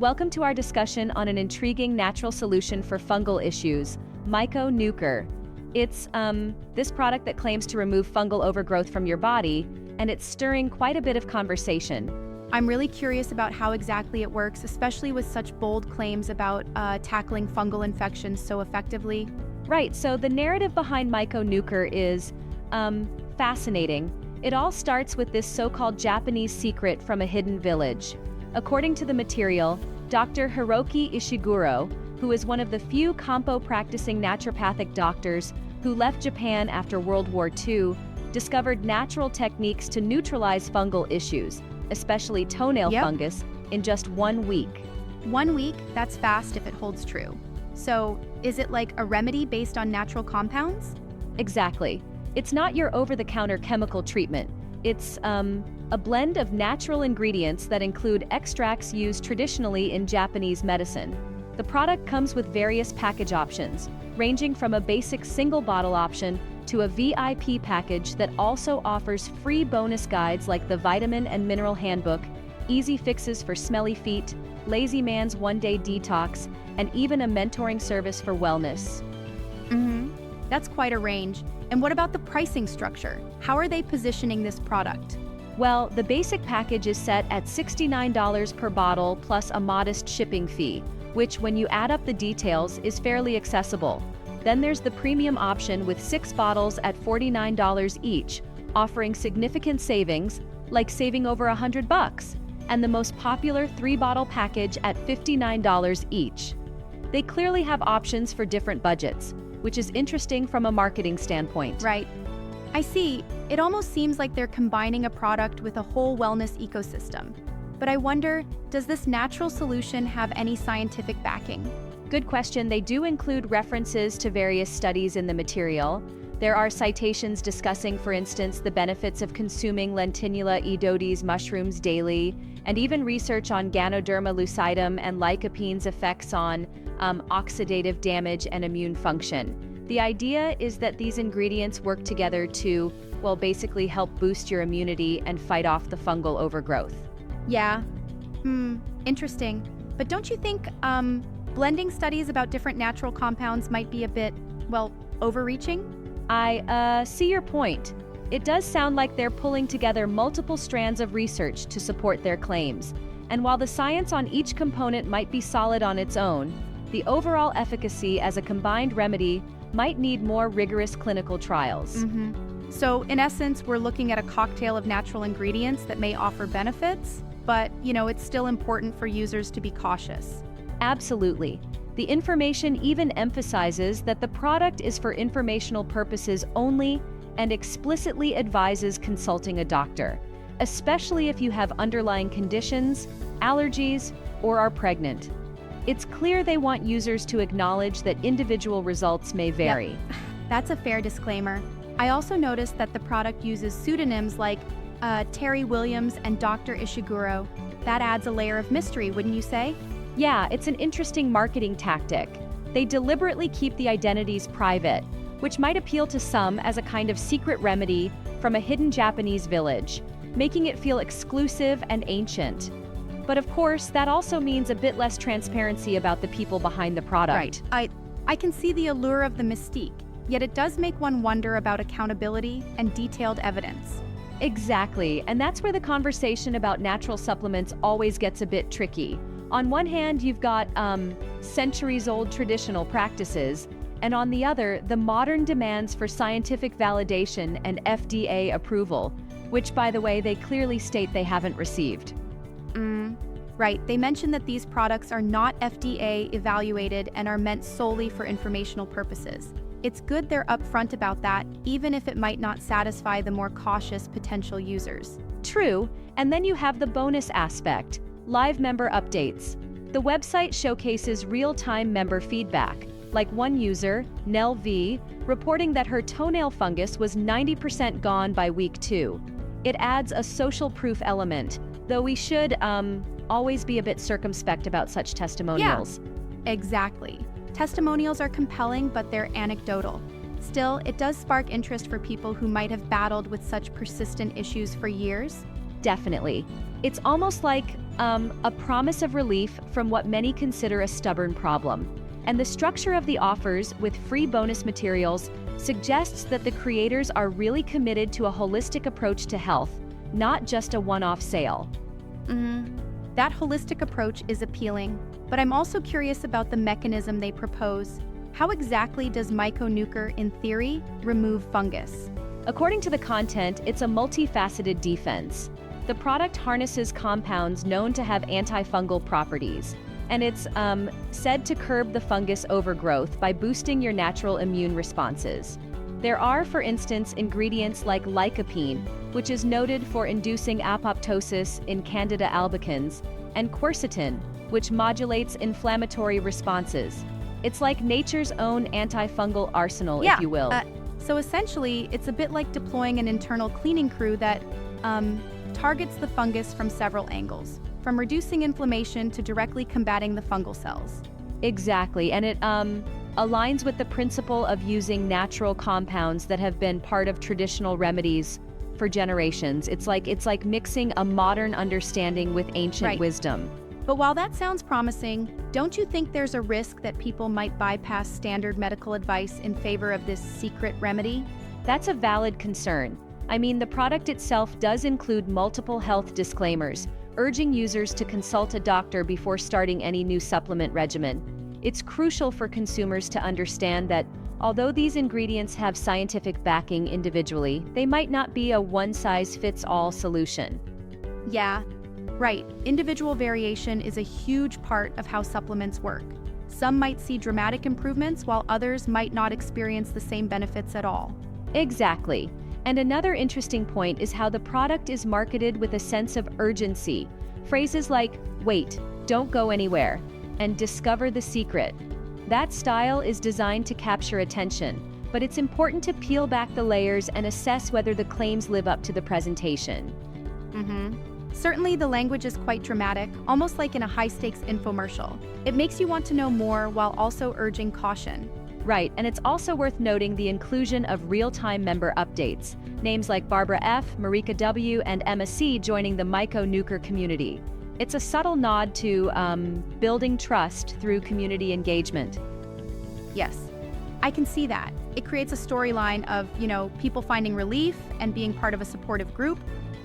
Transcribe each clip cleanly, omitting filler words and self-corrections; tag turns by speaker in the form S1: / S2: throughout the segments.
S1: Welcome to our discussion on an intriguing natural solution for fungal issues, Myco Nuker. It's this product that claims to remove fungal overgrowth from your body, and it's stirring quite a bit of conversation.
S2: I'm really curious about how exactly it works, especially with such bold claims about tackling fungal infections so effectively.
S1: Right, so the narrative behind Myco Nuker is fascinating. It all starts with this so-called Japanese secret from a hidden village. According to the material, Dr. Hiroki Ishiguro, who is one of the few Kampo-practicing naturopathic doctors who left Japan after World War II, discovered natural techniques to neutralize fungal issues, especially toenail fungus, in just 1 week.
S2: 1 week? That's fast if it holds true. So, is it like a remedy based on natural compounds?
S1: Exactly. It's not your over-the-counter chemical treatment. It's a blend of natural ingredients that include extracts used traditionally in Japanese medicine. The product comes with various package options, ranging from a basic single bottle option to a VIP package that also offers free bonus guides like the Vitamin and Mineral Handbook, easy fixes for smelly feet, lazy man's one-day detox, and even a mentoring service for wellness.
S2: That's quite a range. And what about the pricing structure? How are they positioning this product?
S1: Well, the basic package is set at $69 per bottle plus a modest shipping fee, which, when you add up the details, is fairly accessible. Then there's the premium option with 6 bottles at $49 each, offering significant savings, like saving over $100, and the most popular 3-bottle package at $59 each. They clearly have options for different budgets, which is interesting from a marketing standpoint.
S2: Right. I see. It almost seems like they're combining a product with a whole wellness ecosystem. But I wonder, does this natural solution have any scientific backing?
S1: Good question. They do include references to various studies in the material. There are citations discussing, for instance, the benefits of consuming Lentinula edodes mushrooms daily, and even research on Ganoderma lucidum and lycopene's effects on oxidative damage and immune function. The idea is that these ingredients work together to, well, basically help boost your immunity and fight off the fungal overgrowth.
S2: Yeah. Interesting. But don't you think blending studies about different natural compounds might be a bit, well, overreaching?
S1: I see your point. It does sound like they're pulling together multiple strands of research to support their claims. And while the science on each component might be solid on its own, the overall efficacy as a combined remedy might need more rigorous clinical trials.
S2: So, in essence, we're looking at a cocktail of natural ingredients that may offer benefits, but, it's still important for users to be cautious.
S1: Absolutely. The information even emphasizes that the product is for informational purposes only and explicitly advises consulting a doctor, especially if you have underlying conditions, allergies, or are pregnant. It's clear they want users to acknowledge that individual results may vary.
S2: Yep. That's a fair disclaimer. I also noticed that the product uses pseudonyms like Terry Williams and Dr. Ishiguro. That adds a layer of mystery, wouldn't you say?
S1: Yeah, it's an interesting marketing tactic. They deliberately keep the identities private, which might appeal to some as a kind of secret remedy from a hidden Japanese village, making it feel exclusive and ancient. But of course, that also means a bit less transparency about the people behind the product.
S2: Right. I can see the allure of the mystique, yet it does make one wonder about accountability and detailed evidence.
S1: Exactly, and that's where the conversation about natural supplements always gets a bit tricky. On one hand, you've got centuries-old traditional practices, and on the other, the modern demands for scientific validation and FDA approval, which, by the way, they clearly state they haven't received.
S2: Right. They mentioned that these products are not FDA evaluated and are meant solely for informational purposes. It's good they're upfront about that, even if it might not satisfy the more cautious potential users.
S1: True, and then you have the bonus aspect, live member updates. The website showcases real-time member feedback, like one user, Nell V, reporting that her toenail fungus was 90% gone by week 2. It adds a social proof element, though we should always be a bit circumspect about such testimonials.
S2: Yeah, exactly. Testimonials are compelling, but they're anecdotal. Still, it does spark interest for people who might have battled with such persistent issues for years.
S1: Definitely. It's almost like a promise of relief from what many consider a stubborn problem. And the structure of the offers, with free bonus materials, suggests that the creators are really committed to a holistic approach to health, not just a one-off sale.
S2: That holistic approach is appealing, but I'm also curious about the mechanism they propose. How exactly does Myco Nuker, in theory, remove fungus?
S1: According to the content, it's a multifaceted defense. The product harnesses compounds known to have antifungal properties, and it's said to curb the fungus overgrowth by boosting your natural immune responses. There are, for instance, ingredients like lycopene, which is noted for inducing apoptosis in Candida albicans, and quercetin, which modulates inflammatory responses. It's like nature's own antifungal arsenal, if you will.
S2: So essentially, it's a bit like deploying an internal cleaning crew that targets the fungus from several angles, from reducing inflammation to directly combating the fungal cells.
S1: Exactly, and it aligns with the principle of using natural compounds that have been part of traditional remedies for generations. It's like mixing a modern understanding with ancient wisdom.
S2: But while that sounds promising, don't you think there's a risk that people might bypass standard medical advice in favor of this secret remedy?
S1: That's a valid concern. I mean, the product itself does include multiple health disclaimers, urging users to consult a doctor before starting any new supplement regimen. It's crucial for consumers to understand that although these ingredients have scientific backing individually, they might not be a one-size-fits-all solution.
S2: Yeah, right. Individual variation is a huge part of how supplements work. Some might see dramatic improvements, while others might not experience the same benefits at all.
S1: Exactly. And another interesting point is how the product is marketed with a sense of urgency. Phrases like, "Wait, don't go anywhere," and "discover the secret." That style is designed to capture attention, but it's important to peel back the layers and assess whether the claims live up to the presentation.
S2: Certainly, the language is quite dramatic, almost like in a high-stakes infomercial. It makes you want to know more while also urging caution.
S1: Right, and it's also worth noting the inclusion of real-time member updates. Names like Barbara F., Marika W., and Emma C. joining the Myco Nuker community. It's a subtle nod to building trust through community engagement.
S2: Yes, I can see that. It creates a storyline of, people finding relief and being part of a supportive group.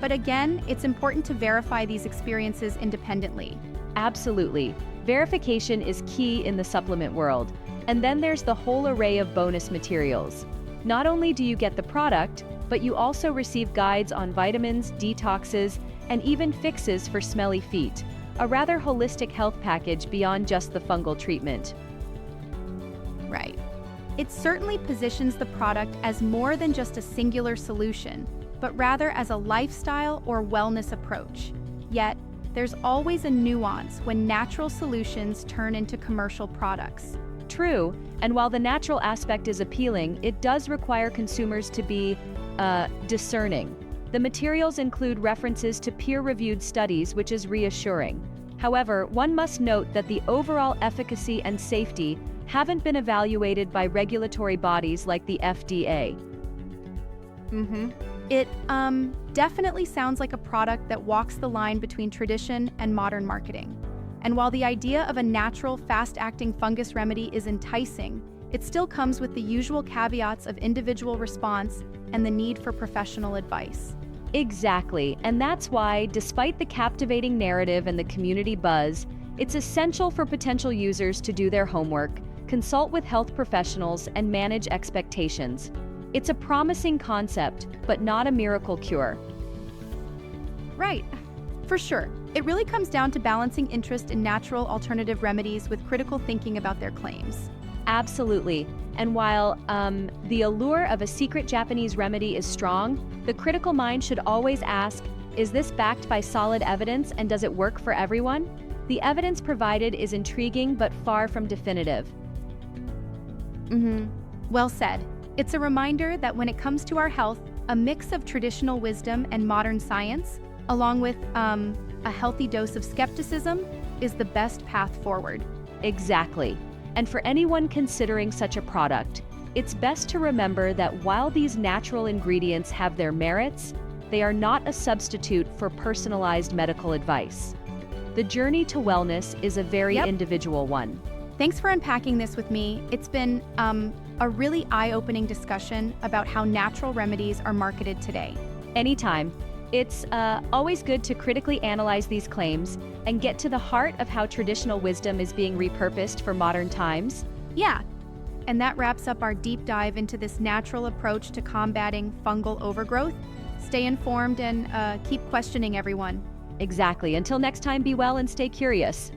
S2: But again, it's important to verify these experiences independently.
S1: Absolutely. Verification is key in the supplement world. And then there's the whole array of bonus materials. Not only do you get the product, but you also receive guides on vitamins, detoxes, and even fixes for smelly feet. A rather holistic health package beyond just the fungal treatment.
S2: Right. It certainly positions the product as more than just a singular solution, but rather as a lifestyle or wellness approach. Yet, there's always a nuance when natural solutions turn into commercial products.
S1: True, and while the natural aspect is appealing, it does require consumers to be discerning. The materials include references to peer-reviewed studies, which is reassuring. However, one must note that the overall efficacy and safety haven't been evaluated by regulatory bodies like the FDA.
S2: It definitely sounds like a product that walks the line between tradition and modern marketing. And while the idea of a natural, fast-acting fungus remedy is enticing, it still comes with the usual caveats of individual response and the need for professional advice.
S1: Exactly, and that's why, despite the captivating narrative and the community buzz, it's essential for potential users to do their homework, consult with health professionals, and manage expectations. It's a promising concept, but not a miracle cure.
S2: Right, for sure. It really comes down to balancing interest in natural alternative remedies with critical thinking about their claims.
S1: Absolutely. And while the allure of a secret Japanese remedy is strong, the critical mind should always ask, is this backed by solid evidence and does it work for everyone? The evidence provided is intriguing but far from definitive.
S2: Well said. It's a reminder that when it comes to our health, a mix of traditional wisdom and modern science, along with a healthy dose of skepticism, is the best path forward.
S1: Exactly. And for anyone considering such a product, it's best to remember that while these natural ingredients have their merits, they are not a substitute for personalized medical advice. The journey to wellness is a very
S2: Yep.
S1: individual one.
S2: Thanks for unpacking this with me. It's been a really eye-opening discussion about how natural remedies are marketed today.
S1: Anytime. It's always good to critically analyze these claims and get to the heart of how traditional wisdom is being repurposed for modern times.
S2: Yeah, and that wraps up our deep dive into this natural approach to combating fungal overgrowth. Stay informed and keep questioning, everyone.
S1: Exactly. Until next time, be well and stay curious.